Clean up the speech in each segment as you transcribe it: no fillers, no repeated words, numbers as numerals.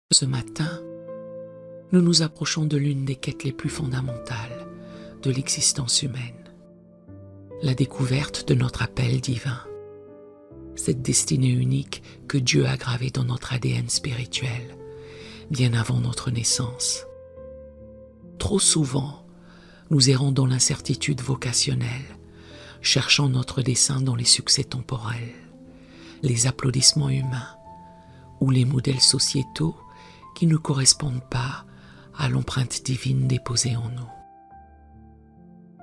Ce matin, nous nous approchons de l'une des quêtes les plus fondamentales de l'existence humaine, la découverte de notre appel divin, cette destinée unique que Dieu a gravée dans notre ADN spirituel, bien avant notre naissance. Trop souvent, nous errons dans l'incertitude vocationnelle, cherchant notre dessein dans les succès temporels, les applaudissements humains ou les modèles sociétaux qui ne correspondent pas à l'empreinte divine déposée en nous.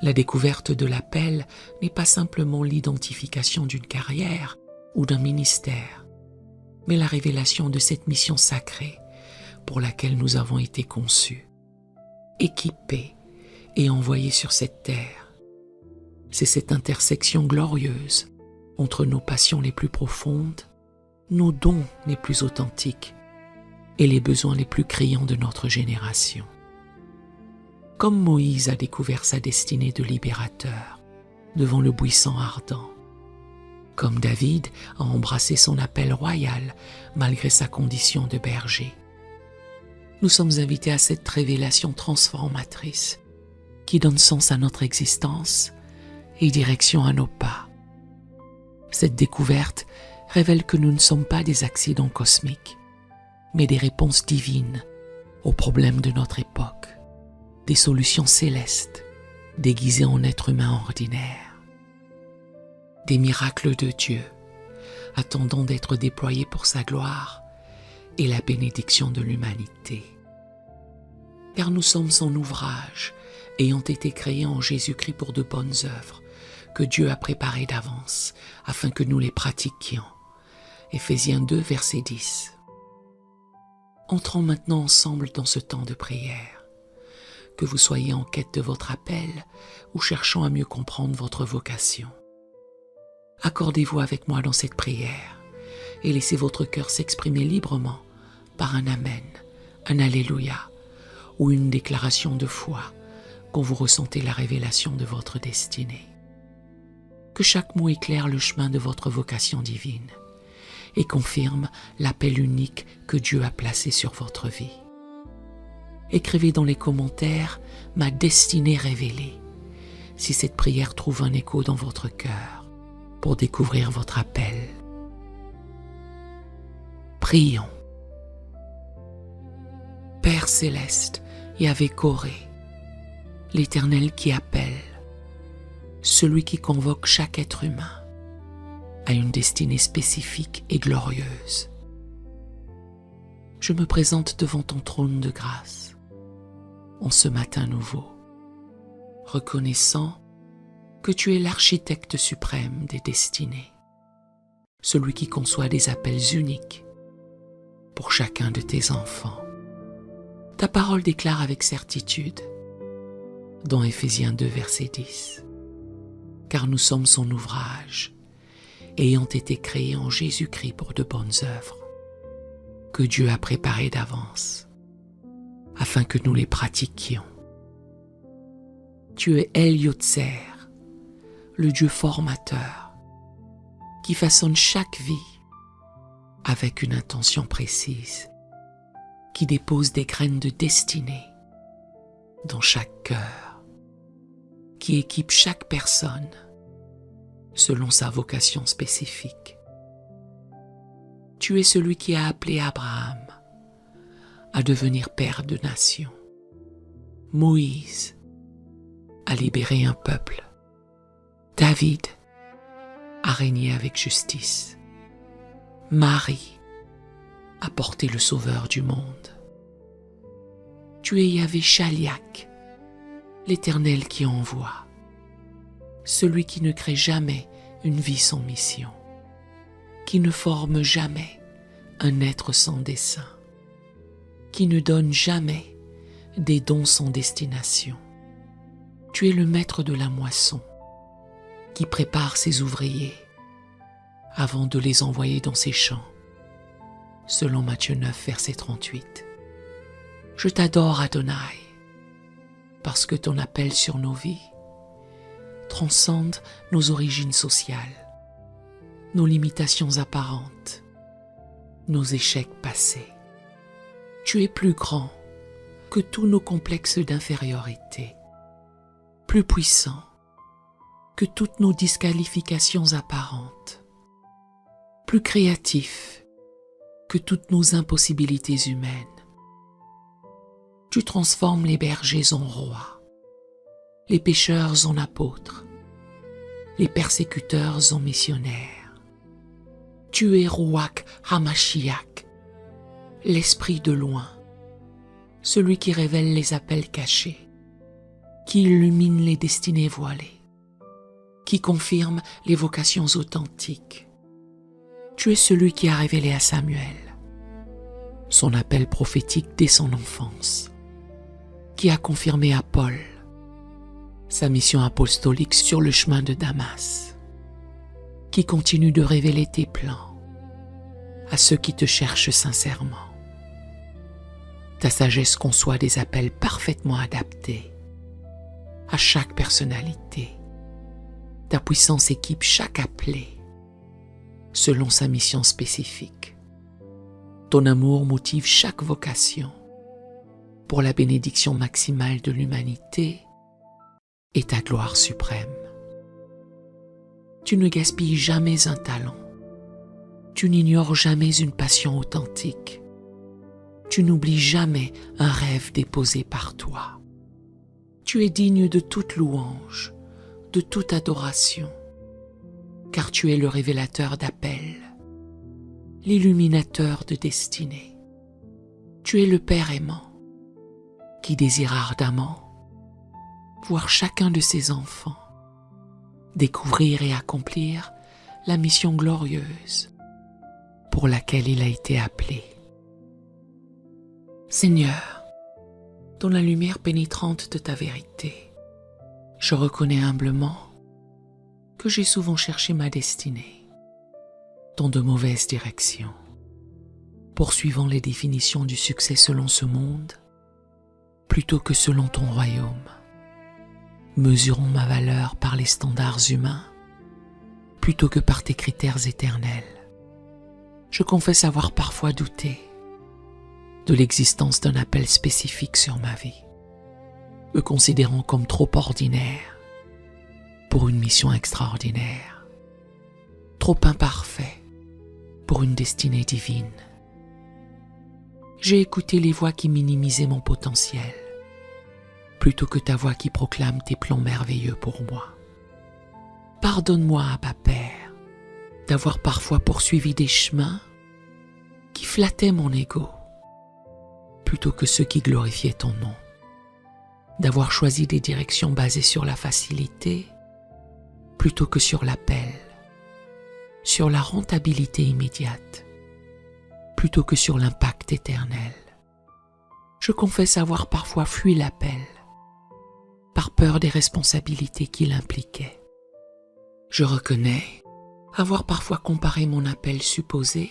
La découverte de l'appel n'est pas simplement l'identification d'une carrière ou d'un ministère, mais la révélation de cette mission sacrée pour laquelle nous avons été conçus, équipés et envoyés sur cette terre. C'est cette intersection glorieuse entre nos passions les plus profondes, nos dons les plus authentiques et les besoins les plus criants de notre génération. Comme Moïse a découvert sa destinée de libérateur devant le buisson ardent, comme David a embrassé son appel royal malgré sa condition de berger, nous sommes invités à cette révélation transformatrice qui donne sens à notre existence et direction à nos pas. Cette découverte révèle que nous ne sommes pas des accidents cosmiques, mais des réponses divines aux problèmes de notre époque, des solutions célestes déguisées en êtres humains ordinaires, des miracles de Dieu attendant d'être déployés pour sa gloire et la bénédiction de l'humanité. Car nous sommes son ouvrage, ayant été créés en Jésus-Christ pour de bonnes œuvres que Dieu a préparées d'avance afin que nous les pratiquions. Éphésiens 2, verset 10. Entrons maintenant ensemble dans ce temps de prière. Que vous soyez en quête de votre appel ou cherchant à mieux comprendre votre vocation. Accordez-vous avec moi dans cette prière et laissez votre cœur s'exprimer librement par un Amen, un Alléluia ou une déclaration de foi quand vous ressentez la révélation de votre destinée. Que chaque mot éclaire le chemin de votre vocation divine et confirme l'appel unique que Dieu a placé sur votre vie. Écrivez dans les commentaires « Ma destinée révélée » si cette prière trouve un écho dans votre cœur pour découvrir votre appel. Prions. Père céleste, Yahvé Koré, l'Éternel qui appelle, celui qui convoque chaque être humain à une destinée spécifique et glorieuse. Je me présente devant ton trône de grâce, en ce matin nouveau, reconnaissant que tu es l'architecte suprême des destinées, celui qui conçoit des appels uniques pour chacun de tes enfants. Ta parole déclare avec certitude, dans Éphésiens 2, verset 10, « Car nous sommes son ouvrage, ayant été créés en Jésus-Christ pour de bonnes œuvres, que Dieu a préparées d'avance, afin que nous les pratiquions. » Tu es El Yotzer, le Dieu formateur, qui façonne chaque vie avec une intention précise, qui dépose des graines de destinée dans chaque cœur, qui équipe chaque personne selon sa vocation spécifique. Tu es celui qui a appelé Abraham à devenir père de nations, Moïse à libérer un peuple, David à régner avec justice, Marie à porter le Sauveur du monde. Tu es Yahvé Shaliach, l'Éternel qui envoie, celui qui ne crée jamais une vie sans mission, qui ne forme jamais un être sans dessein, qui ne donne jamais des dons sans destination. Tu es le maître de la moisson, qui prépare ses ouvriers avant de les envoyer dans ses champs, selon Matthieu 9, verset 38. Je t'adore, Adonai, parce que ton appel sur nos vies transcende nos origines sociales, nos limitations apparentes, nos échecs passés. Tu es plus grand que tous nos complexes d'infériorité, plus puissant que toutes nos disqualifications apparentes, plus créatif que toutes nos impossibilités humaines. Tu transformes les bergers en rois, les pécheurs en apôtres, les persécuteurs en missionnaires. Tu es Ruach HaMashiach, l'esprit de loin, celui qui révèle les appels cachés, qui illumine les destinées voilées, qui confirme les vocations authentiques. Tu es celui qui a révélé à Samuel son appel prophétique dès son enfance, qui a confirmé à Paul sa mission apostolique sur le chemin de Damas, qui continue de révéler tes plans à ceux qui te cherchent sincèrement. Ta sagesse conçoit des appels parfaitement adaptés à chaque personnalité. Ta puissance équipe chaque appelé selon sa mission spécifique. Ton amour motive chaque vocation pour la bénédiction maximale de l'humanité et ta gloire suprême. Tu ne gaspilles jamais un talent. Tu n'ignores jamais une passion authentique. Tu n'oublies jamais un rêve déposé par toi. Tu es digne de toute louange, de toute adoration, car tu es le révélateur d'appel, l'illuminateur de destinée. Tu es le Père aimant, qui désire ardemment voir chacun de ses enfants découvrir et accomplir la mission glorieuse pour laquelle il a été appelé. Seigneur, dans la lumière pénétrante de ta vérité, je reconnais humblement que j'ai souvent cherché ma destinée dans de mauvaises directions, poursuivant les définitions du succès selon ce monde plutôt que selon ton royaume, mesurant ma valeur par les standards humains plutôt que par tes critères éternels. Je confesse avoir parfois douté de l'existence d'un appel spécifique sur ma vie, me considérant comme trop ordinaire pour une mission extraordinaire, trop imparfait pour une destinée divine. J'ai écouté les voix qui minimisaient mon potentiel, plutôt que ta voix qui proclame tes plans merveilleux pour moi. Pardonne-moi, Abba Père, d'avoir parfois poursuivi des chemins qui flattaient mon ego, plutôt que ceux qui glorifiaient ton nom, d'avoir choisi des directions basées sur la facilité, plutôt que sur l'appel, sur la rentabilité immédiate, plutôt que sur l'impact éternel. Je confesse avoir parfois fui l'appel, par peur des responsabilités qu'il impliquait. Je reconnais avoir parfois comparé mon appel supposé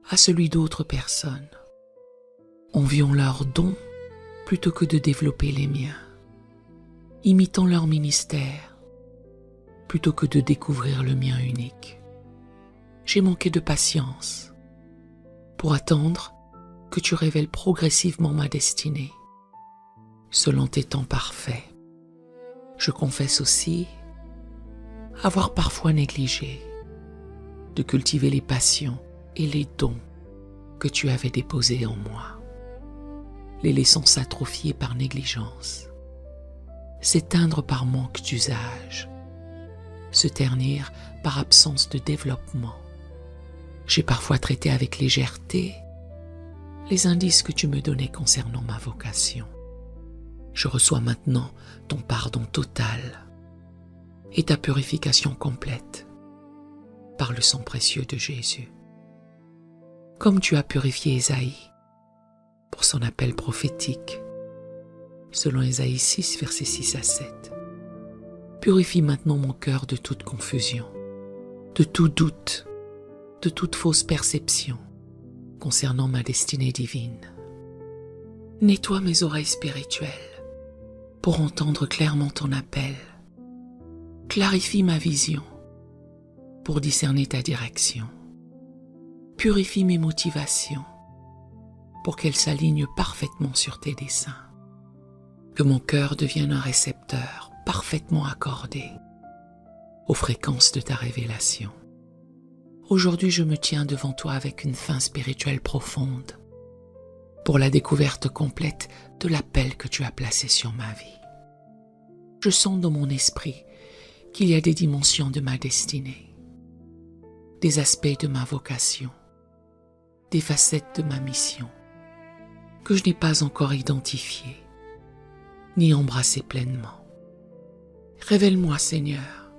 à celui d'autres personnes, enviant leurs dons plutôt que de développer les miens, imitant leur ministère plutôt que de découvrir le mien unique. J'ai manqué de patience pour attendre que tu révèles progressivement ma destinée, selon tes temps parfaits. Je confesse aussi avoir parfois négligé de cultiver les passions et les dons que tu avais déposés en moi, les laissant s'atrophier par négligence, s'éteindre par manque d'usage, se ternir par absence de développement. J'ai parfois traité avec légèreté les indices que tu me donnais concernant ma vocation. Je reçois maintenant ton pardon total et ta purification complète par le sang précieux de Jésus. Comme tu as purifié Ésaïe pour son appel prophétique, selon Ésaïe 6, versets 6 à 7, purifie maintenant mon cœur de toute confusion, de tout doute, de toute fausse perception concernant ma destinée divine. Nettoie mes oreilles spirituelles pour entendre clairement ton appel. Clarifie ma vision pour discerner ta direction. Purifie mes motivations pour qu'elle s'aligne parfaitement sur tes desseins. Que mon cœur devienne un récepteur parfaitement accordé aux fréquences de ta révélation. Aujourd'hui, je me tiens devant toi avec une faim spirituelle profonde pour la découverte complète de l'appel que tu as placé sur ma vie. Je sens dans mon esprit qu'il y a des dimensions de ma destinée, des aspects de ma vocation, des facettes de ma mission que je n'ai pas encore identifiées ni embrassées pleinement. Révèle-moi, Seigneur,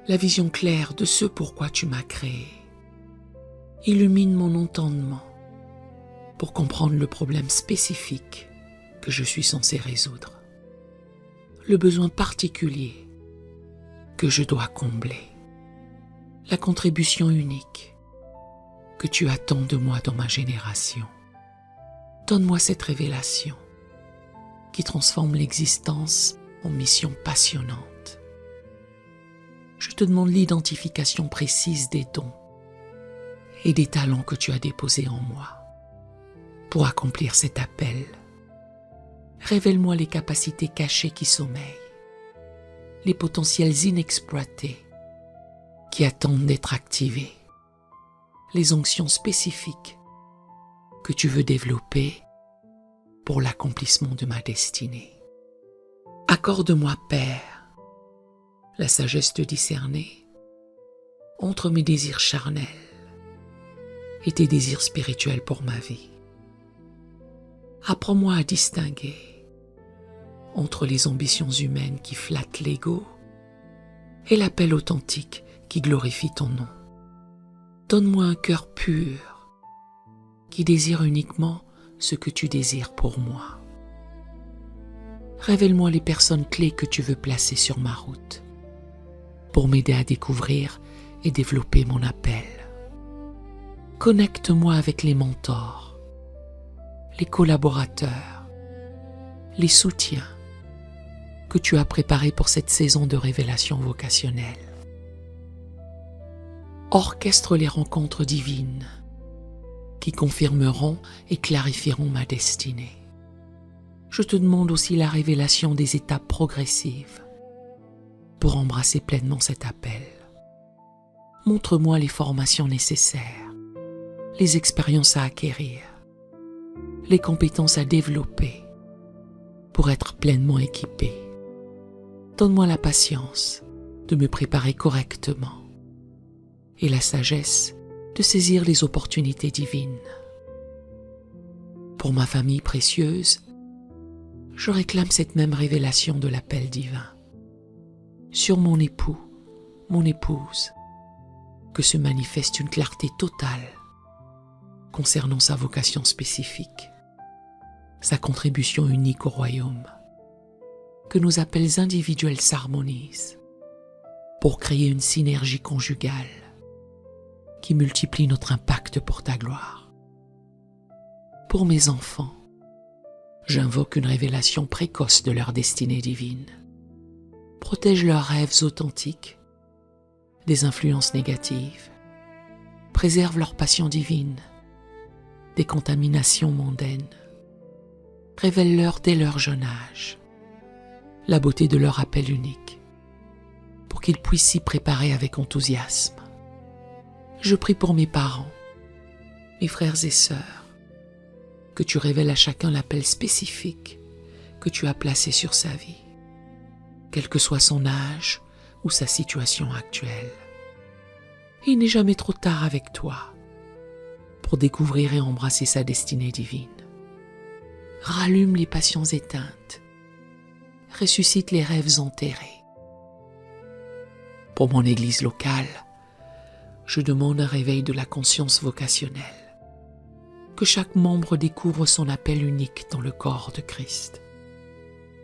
la vision claire de ce pourquoi tu m'as créé. Illumine mon entendement pour comprendre le problème spécifique que je suis censé résoudre, le besoin particulier que je dois combler, la contribution unique que tu attends de moi dans ma génération. Donne-moi cette révélation qui transforme l'existence en mission passionnante. Je te demande l'identification précise des dons et des talents que tu as déposés en moi pour accomplir cet appel. Révèle-moi les capacités cachées qui sommeillent, les potentiels inexploités qui attendent d'être activés, les onctions spécifiques que tu veux développer pour l'accomplissement de ma destinée. Accorde-moi, Père, la sagesse de discerner entre mes désirs charnels et tes désirs spirituels pour ma vie. Apprends-moi à distinguer entre les ambitions humaines qui flattent l'ego et l'appel authentique qui glorifie ton nom. Donne-moi un cœur pur qui désire uniquement ce que tu désires pour moi. Révèle-moi les personnes clés que tu veux placer sur ma route pour m'aider à découvrir et développer mon appel. Connecte-moi avec les mentors, les collaborateurs, les soutiens que tu as préparés pour cette saison de révélation vocationnelle. Orchestre les rencontres divines qui confirmeront et clarifieront ma destinée. Je te demande aussi la révélation des étapes progressives pour embrasser pleinement cet appel. Montre-moi les formations nécessaires, les expériences à acquérir, les compétences à développer pour être pleinement équipé. Donne-moi la patience de me préparer correctement et la sagesse de saisir les opportunités divines. Pour ma famille précieuse, je réclame cette même révélation de l'appel divin. Sur mon époux, mon épouse, que se manifeste une clarté totale concernant sa vocation spécifique, sa contribution unique au royaume, que nos appels individuels s'harmonisent pour créer une synergie conjugale qui multiplie notre impact pour ta gloire. Pour mes enfants, j'invoque une révélation précoce de leur destinée divine. Protège leurs rêves authentiques des influences négatives. Préserve leur passion divine des contaminations mondaines. Révèle-leur dès leur jeune âge la beauté de leur appel unique pour qu'ils puissent s'y préparer avec enthousiasme. Je prie pour mes parents, mes frères et sœurs, que tu révèles à chacun l'appel spécifique que tu as placé sur sa vie, quel que soit son âge ou sa situation actuelle. Il n'est jamais trop tard avec toi pour découvrir et embrasser sa destinée divine. Rallume les passions éteintes, ressuscite les rêves enterrés. Pour mon église locale, je demande un réveil de la conscience vocationnelle, que chaque membre découvre son appel unique dans le corps de Christ,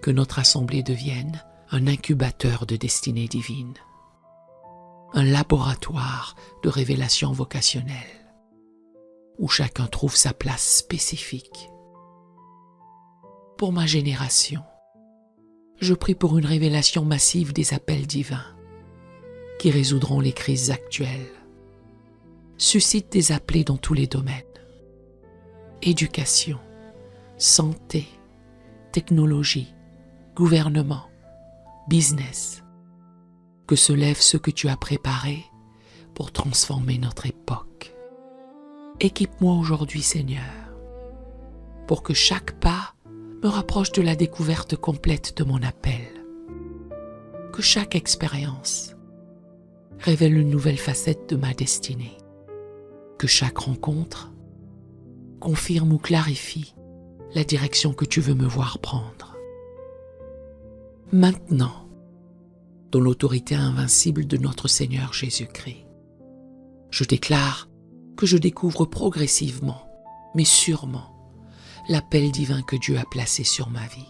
que notre assemblée devienne un incubateur de destinée divine, un laboratoire de révélation vocationnelle, où chacun trouve sa place spécifique. Pour ma génération, je prie pour une révélation massive des appels divins qui résoudront les crises actuelles. Suscite des appelés dans tous les domaines. éducation, santé, technologie, gouvernement, business. Que se lève ce que tu as préparé pour transformer notre époque. Équipe-moi aujourd'hui, Seigneur, pour que chaque pas me rapproche de la découverte complète de mon appel. Que chaque expérience révèle une nouvelle facette de ma destinée. Que chaque rencontre confirme ou clarifie la direction que tu veux me voir prendre. Maintenant, dans l'autorité invincible de notre Seigneur Jésus-Christ, je déclare que je découvre progressivement, mais sûrement, l'appel divin que Dieu a placé sur ma vie.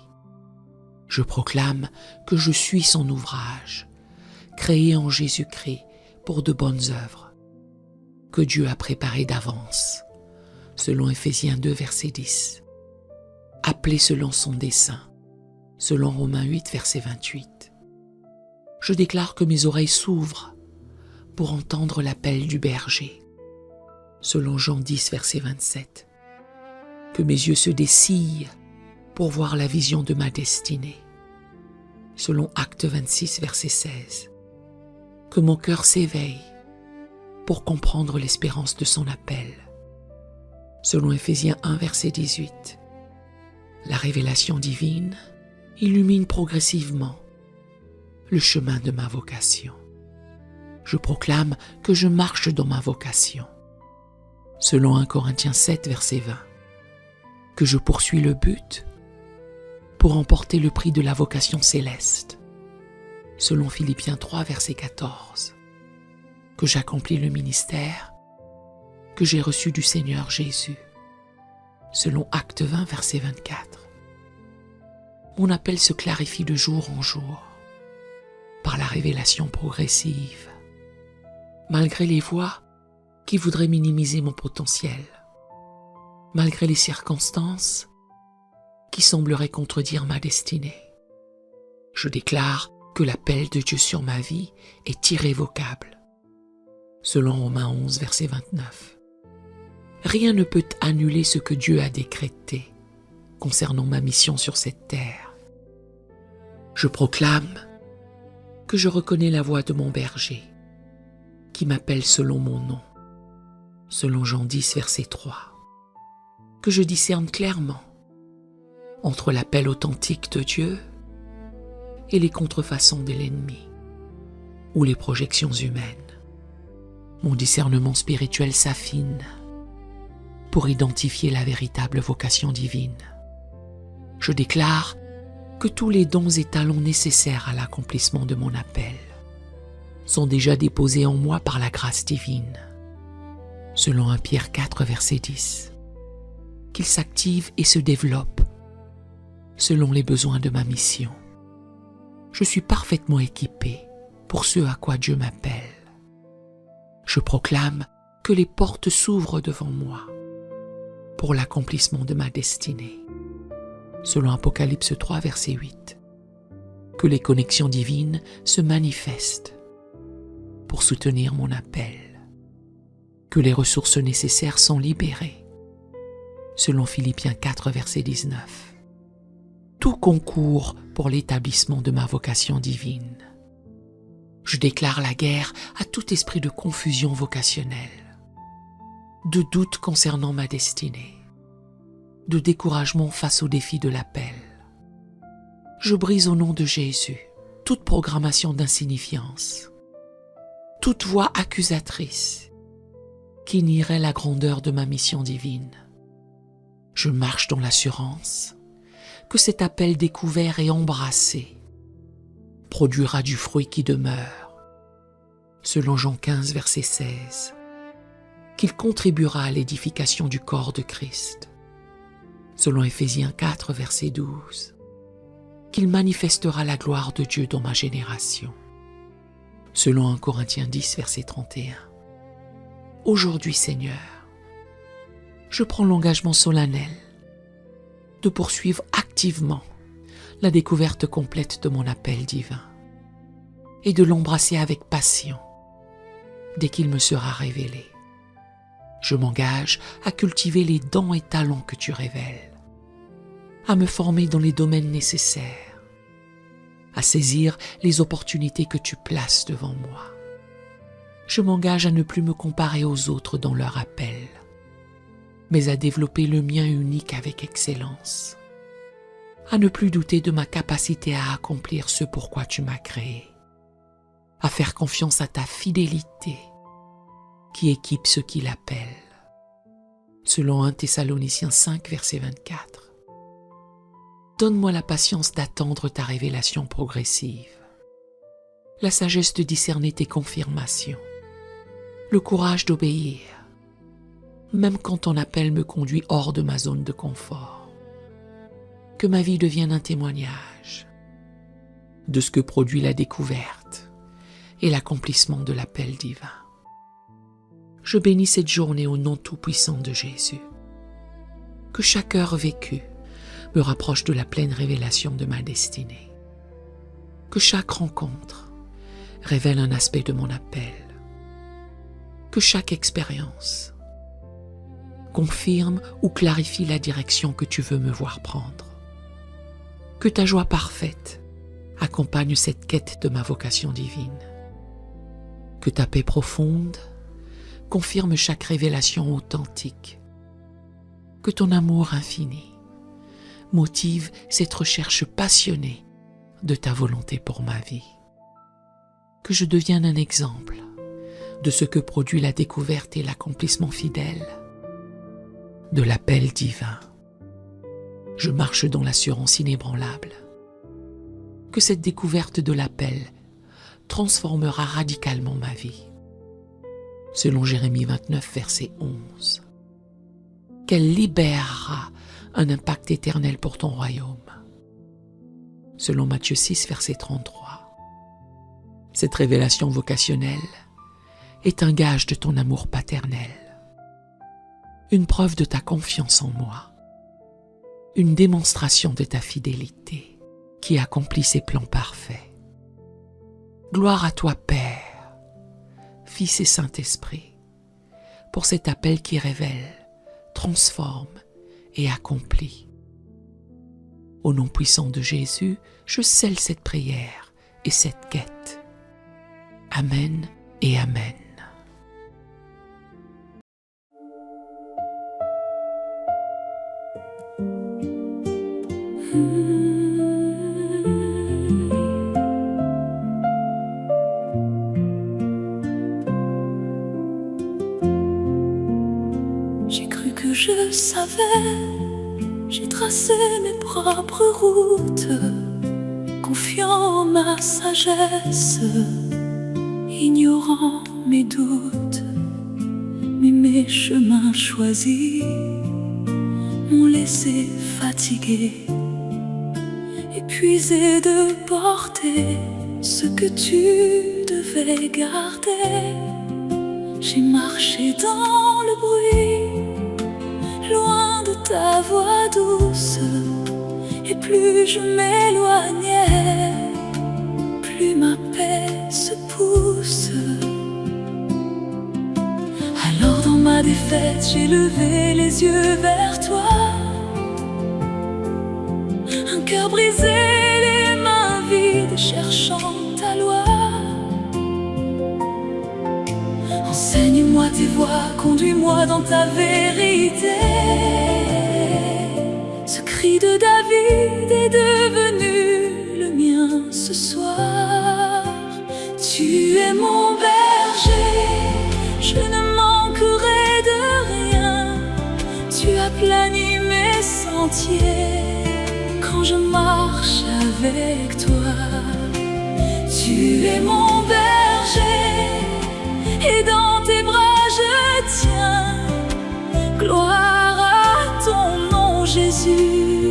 Je proclame que je suis son ouvrage, créé en Jésus-Christ pour de bonnes œuvres, que Dieu a préparées d'avance, selon Éphésiens 2, verset 10, appelé selon son dessein, selon Romains 8, verset 28. Je déclare que mes oreilles s'ouvrent pour entendre l'appel du berger, selon Jean 10, verset 27. Que mes yeux se dessillent pour voir la vision de ma destinée, selon Actes 26, verset 16. Que mon cœur s'éveille pour comprendre l'espérance de son appel, selon Éphésiens 1, verset 18. La révélation divine illumine progressivement le chemin de ma vocation. Je proclame que je marche dans ma vocation, selon 1 Corinthiens 7, verset 20, que je poursuis le but pour remporter le prix de la vocation céleste, selon Philippiens 3, verset 14, que j'accomplis le ministère que j'ai reçu du Seigneur Jésus, selon Actes 20, verset 24. Mon appel se clarifie de jour en jour, par la révélation progressive, malgré les voix qui voudraient minimiser mon potentiel, malgré les circonstances qui sembleraient contredire ma destinée. Je déclare que l'appel de Dieu sur ma vie est irrévocable, selon Romains 11, verset 29. Rien ne peut annuler ce que Dieu a décrété concernant ma mission sur cette terre. Je proclame que je reconnais la voix de mon berger, qui m'appelle selon mon nom, selon Jean 10, verset 3, que je discerne clairement entre l'appel authentique de Dieu et les contrefaçons de l'ennemi ou les projections humaines. Mon discernement spirituel s'affine pour identifier la véritable vocation divine. Je déclare que tous les dons et talents nécessaires à l'accomplissement de mon appel sont déjà déposés en moi par la grâce divine, selon 1 Pierre 4, verset 10, qu'ils s'activent et se développent selon les besoins de ma mission. Je suis parfaitement équipé pour ce à quoi Dieu m'appelle. Je proclame que les portes s'ouvrent devant moi pour l'accomplissement de ma destinée, selon Apocalypse 3, verset 8, que les connexions divines se manifestent pour soutenir mon appel, que les ressources nécessaires sont libérées, selon Philippiens 4, verset 19. Tout concourt pour l'établissement de ma vocation divine. Je déclare la guerre à tout esprit de confusion vocationnelle, de doute concernant ma destinée, de découragement face aux défis de l'appel. Je brise au nom de Jésus toute programmation d'insignifiance, toute voix accusatrice qui nierait la grandeur de ma mission divine. Je marche dans l'assurance que cet appel découvert et embrassé produira du fruit qui demeure, selon Jean 15, verset 16, qu'il contribuera à l'édification du corps de Christ, selon Éphésiens 4, verset 12, qu'il manifestera la gloire de Dieu dans ma génération, selon 1 Corinthiens 10, verset 31. Aujourd'hui, Seigneur, je prends l'engagement solennel de poursuivre activement la découverte complète de mon appel divin et de l'embrasser avec passion dès qu'il me sera révélé. Je m'engage à cultiver les dons et talents que tu révèles, à me former dans les domaines nécessaires, à saisir les opportunités que tu places devant moi. Je m'engage à ne plus me comparer aux autres dans leur appel, mais à développer le mien unique avec excellence, à ne plus douter de ma capacité à accomplir ce pourquoi tu m'as créé, à faire confiance à ta fidélité qui équipe ceux qui l'appellent. Selon 1 Thessaloniciens 5, verset 24. Donne-moi la patience d'attendre ta révélation progressive, la sagesse de discerner tes confirmations, le courage d'obéir, même quand ton appel me conduit hors de ma zone de confort. Que ma vie devienne un témoignage de ce que produit la découverte et l'accomplissement de l'appel divin. Je bénis cette journée au nom tout-puissant de Jésus. Que chaque heure vécue me rapproche de la pleine révélation de ma destinée. Que chaque rencontre révèle un aspect de mon appel. Que chaque expérience confirme ou clarifie la direction que tu veux me voir prendre. Que ta joie parfaite accompagne cette quête de ma vocation divine. Que ta paix profonde confirme chaque révélation authentique. Que ton amour infini motive cette recherche passionnée de ta volonté pour ma vie. Que je devienne un exemple de ce que produit la découverte et l'accomplissement fidèle de l'appel divin. Je marche dans l'assurance inébranlable que cette découverte de l'appel transformera radicalement ma vie. Selon Jérémie 29, verset 11, qu'elle libérera un impact éternel pour ton royaume. Selon Matthieu 6, verset 33, cette révélation vocationnelle est un gage de ton amour paternel, une preuve de ta confiance en moi, une démonstration de ta fidélité qui accomplit ses plans parfaits. Gloire à toi, Père, Fils et Saint-Esprit, pour cet appel qui révèle, transforme et accomplit. Au nom puissant de Jésus, je scelle cette prière et cette quête. Amen et Amen. J'ai cru que je savais, j'ai tracé mes propres routes, confiant en ma sagesse, ignorant mes doutes. Mais mes chemins choisis m'ont laissé fatigué, épuisé de porter ce que tu devais garder. J'ai marché dans le bruit, loin de ta voix douce, et plus je m'éloignais, plus ma paix se pousse. Alors dans ma défaite, j'ai levé les yeux vers toi, un cœur brisé, les mains vides, cherchant ta loi. Enseigne-moi tes voies, conduis-moi dans ta vérité. Ce cri de David est devenu le mien ce soir. Tu es mon berger, je ne manquerai de rien. Tu aplanis mes sentiers quand je marche avec toi. Tu es mon berger, et dans tes bras je tiens. Gloire à ton nom, Jésus.